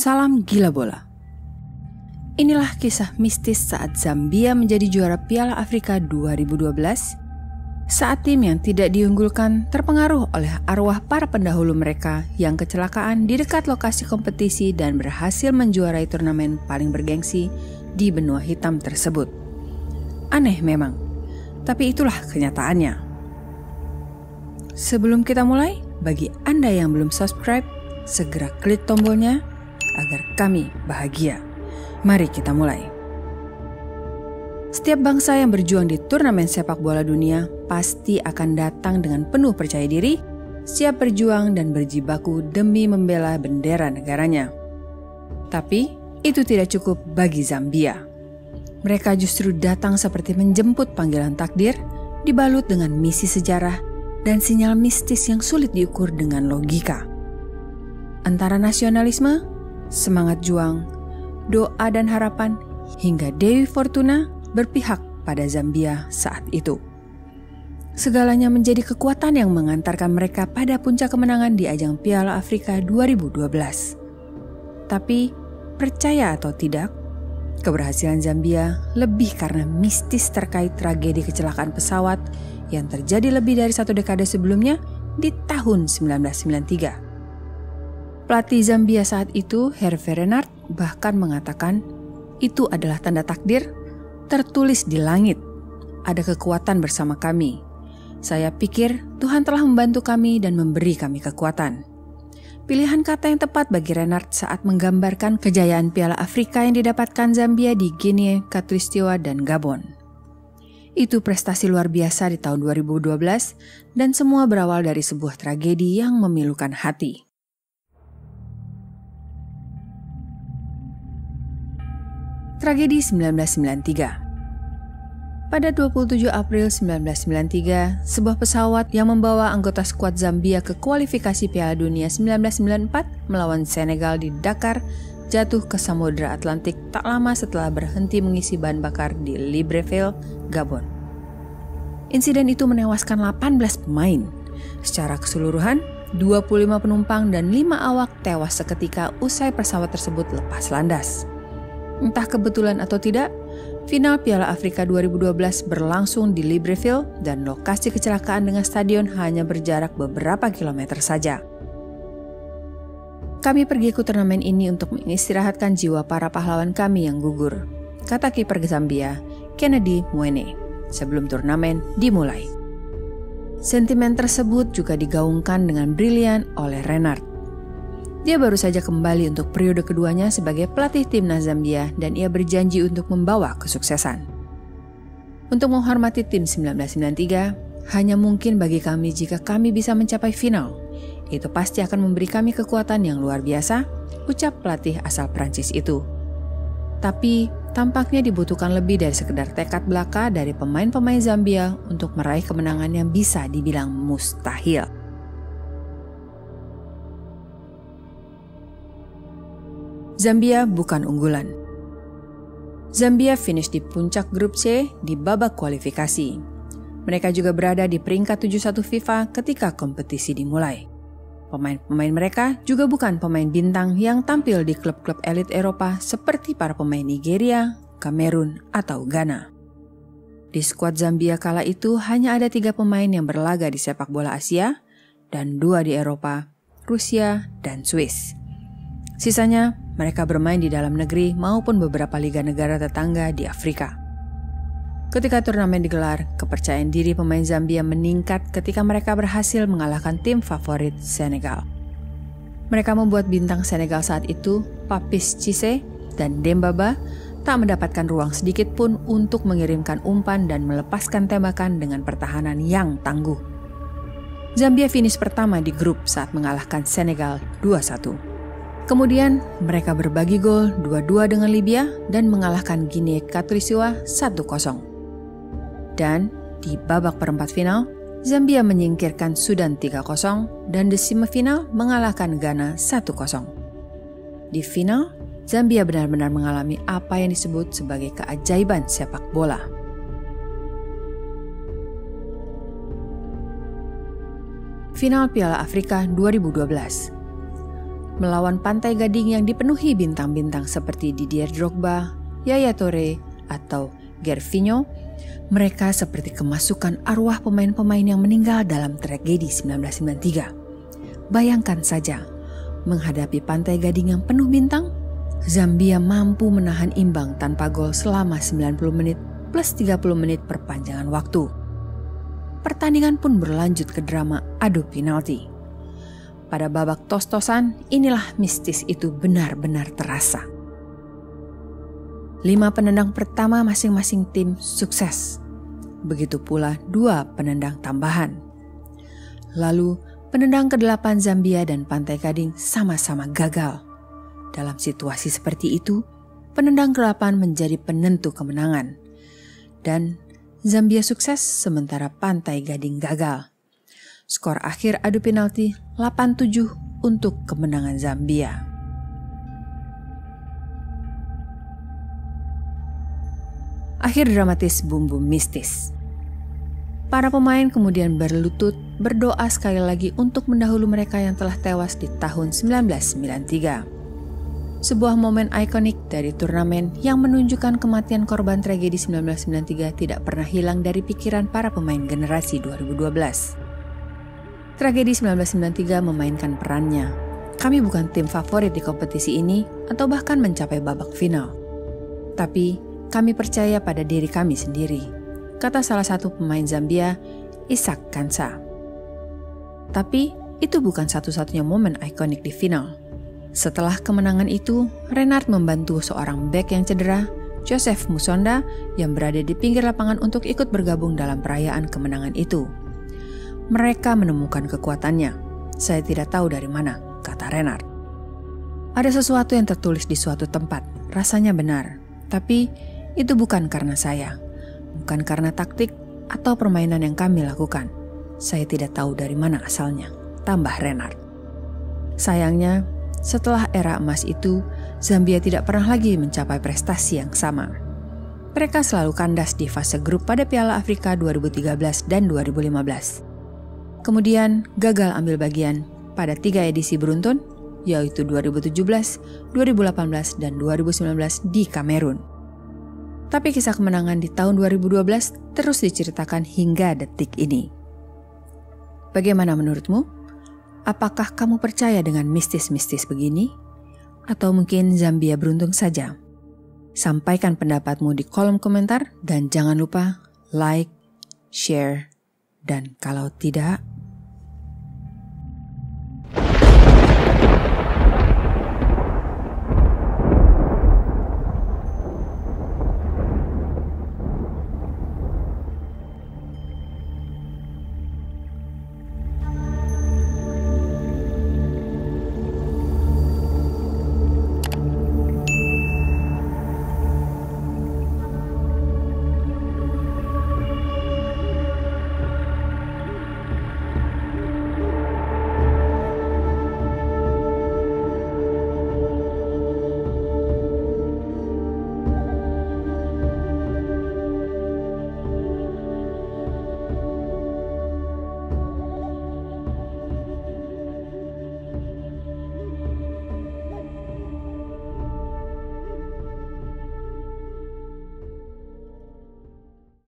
Salam gila bola. Inilah kisah mistis saat Zambia menjadi juara Piala Afrika 2012, saat tim yang tidak diunggulkan terpengaruh oleh arwah para pendahulu mereka yang kecelakaan di dekat lokasi kompetisi dan berhasil menjuarai turnamen paling bergengsi di benua hitam tersebut. Aneh memang, tapi itulah kenyataannya. Sebelum kita mulai, bagi Anda yang belum subscribe, segera klik tombolnya agar kami bahagia. Mari kita mulai. Setiap bangsa yang berjuang di turnamen sepak bola dunia pasti akan datang dengan penuh percaya diri, siap berjuang dan berjibaku demi membela bendera negaranya. Tapi itu tidak cukup bagi Zambia. Mereka justru datang seperti menjemput panggilan takdir, dibalut dengan misi sejarah dan sinyal mistis yang sulit diukur dengan logika. Antara nasionalisme, semangat juang, doa dan harapan, hingga Dewi Fortuna berpihak pada Zambia saat itu. Segalanya menjadi kekuatan yang mengantarkan mereka pada puncak kemenangan di ajang Piala Afrika 2012. Tapi, percaya atau tidak, keberhasilan Zambia lebih karena mistis terkait tragedi kecelakaan pesawat yang terjadi lebih dari 1 dekade sebelumnya di tahun 1993. Pelatih Zambia saat itu, Hervé Renard, bahkan mengatakan, itu adalah tanda takdir tertulis di langit. Ada kekuatan bersama kami. Saya pikir Tuhan telah membantu kami dan memberi kami kekuatan. Pilihan kata yang tepat bagi Renard saat menggambarkan kejayaan Piala Afrika yang didapatkan Zambia di Guinea, Khatulistiwa, dan Gabon. Itu prestasi luar biasa di tahun 2012 dan semua berawal dari sebuah tragedi yang memilukan hati. Tragedi 1993. Pada 27 April 1993, sebuah pesawat yang membawa anggota skuad Zambia ke kualifikasi Piala Dunia 1994 melawan Senegal di Dakar jatuh ke Samudra Atlantik tak lama setelah berhenti mengisi bahan bakar di Libreville, Gabon. Insiden itu menewaskan 18 pemain. Secara keseluruhan, 25 penumpang dan 5 awak tewas seketika usai pesawat tersebut lepas landas. Entah kebetulan atau tidak, final Piala Afrika 2012 berlangsung di Libreville dan lokasi kecelakaan dengan stadion hanya berjarak beberapa kilometer saja. Kami pergi ke turnamen ini untuk mengistirahatkan jiwa para pahlawan kami yang gugur, kata kiper Zambia, Kennedy Mwene, sebelum turnamen dimulai. Sentimen tersebut juga digaungkan dengan brilian oleh Renard. Dia baru saja kembali untuk periode keduanya sebagai pelatih timnas Zambia dan ia berjanji untuk membawa kesuksesan. Untuk menghormati tim 1993, hanya mungkin bagi kami jika kami bisa mencapai final. Itu pasti akan memberi kami kekuatan yang luar biasa, ucap pelatih asal Prancis itu. Tapi, tampaknya dibutuhkan lebih dari sekedar tekad belaka dari pemain-pemain Zambia untuk meraih kemenangan yang bisa dibilang mustahil. Zambia bukan unggulan. Zambia finish di puncak grup C di babak kualifikasi. Mereka juga berada di peringkat 71 FIFA ketika kompetisi dimulai. Pemain-pemain mereka juga bukan pemain bintang yang tampil di klub-klub elit Eropa seperti para pemain Nigeria, Kamerun, atau Ghana. Di skuad Zambia kala itu hanya ada 3 pemain yang berlaga di sepak bola Asia dan 2 di Eropa, Rusia, dan Swiss. Sisanya, mereka bermain di dalam negeri maupun beberapa liga negara tetangga di Afrika. Ketika turnamen digelar, kepercayaan diri pemain Zambia meningkat ketika mereka berhasil mengalahkan tim favorit Senegal. Mereka membuat bintang Senegal saat itu, Papis Cissé dan Dembaba, tak mendapatkan ruang sedikit pun untuk mengirimkan umpan dan melepaskan tembakan dengan pertahanan yang tangguh. Zambia finish pertama di grup saat mengalahkan Senegal 2-1. Kemudian, mereka berbagi gol 2-2 dengan Libya dan mengalahkan Guinea Khatulistiwa 1-0. Dan di babak perempat final, Zambia menyingkirkan Sudan 3-0 dan di semifinal mengalahkan Ghana 1-0. Di final, Zambia benar-benar mengalami apa yang disebut sebagai keajaiban sepak bola. Final Piala Afrika 2012. melawan Pantai Gading yang dipenuhi bintang-bintang seperti Didier Drogba, Yaya Toure, atau Gervinho, mereka seperti kemasukan arwah pemain-pemain yang meninggal dalam tragedi 1993. Bayangkan saja, menghadapi Pantai Gading yang penuh bintang, Zambia mampu menahan imbang tanpa gol selama 90 menit plus 30 menit perpanjangan waktu. Pertandingan pun berlanjut ke drama adu penalti. Pada babak tos-tosan, inilah mistis itu benar-benar terasa. 5 penendang pertama masing-masing tim sukses. Begitu pula 2 penendang tambahan. Lalu, penendang ke-8 Zambia dan Pantai Gading sama-sama gagal. Dalam situasi seperti itu, penendang ke-8 menjadi penentu kemenangan. Dan Zambia sukses sementara Pantai Gading gagal. Skor akhir adu penalti 8-7 untuk kemenangan Zambia. Akhir dramatis bumbu mistis. Para pemain kemudian berlutut berdoa sekali lagi untuk mendahulu mereka yang telah tewas di tahun 1993. Sebuah momen ikonik dari turnamen yang menunjukkan kematian korban tragedi 1993 tidak pernah hilang dari pikiran para pemain generasi 2012. Tragedi 1993 memainkan perannya. Kami bukan tim favorit di kompetisi ini atau bahkan mencapai babak final. Tapi kami percaya pada diri kami sendiri, kata salah satu pemain Zambia, Isak Kansa. Tapi itu bukan satu-satunya momen ikonik di final. Setelah kemenangan itu, Renard membantu seorang bek yang cedera, Joseph Musonda, yang berada di pinggir lapangan untuk ikut bergabung dalam perayaan kemenangan itu. Mereka menemukan kekuatannya. Saya tidak tahu dari mana, kata Renard. Ada sesuatu yang tertulis di suatu tempat, rasanya benar. Tapi itu bukan karena saya. Bukan karena taktik atau permainan yang kami lakukan. Saya tidak tahu dari mana asalnya, tambah Renard. Sayangnya, setelah era emas itu, Zambia tidak pernah lagi mencapai prestasi yang sama. Mereka selalu kandas di fase grup pada Piala Afrika 2013 dan 2015. Kemudian gagal ambil bagian pada 3 edisi beruntun, yaitu 2017, 2018, dan 2019 di Kamerun. Tapi kisah kemenangan di tahun 2012 terus diceritakan hingga detik ini. Bagaimana menurutmu? Apakah kamu percaya dengan mistis-mistis begini? Atau mungkin Zambia beruntung saja? Sampaikan pendapatmu di kolom komentar dan jangan lupa like, share, dan kalau tidak,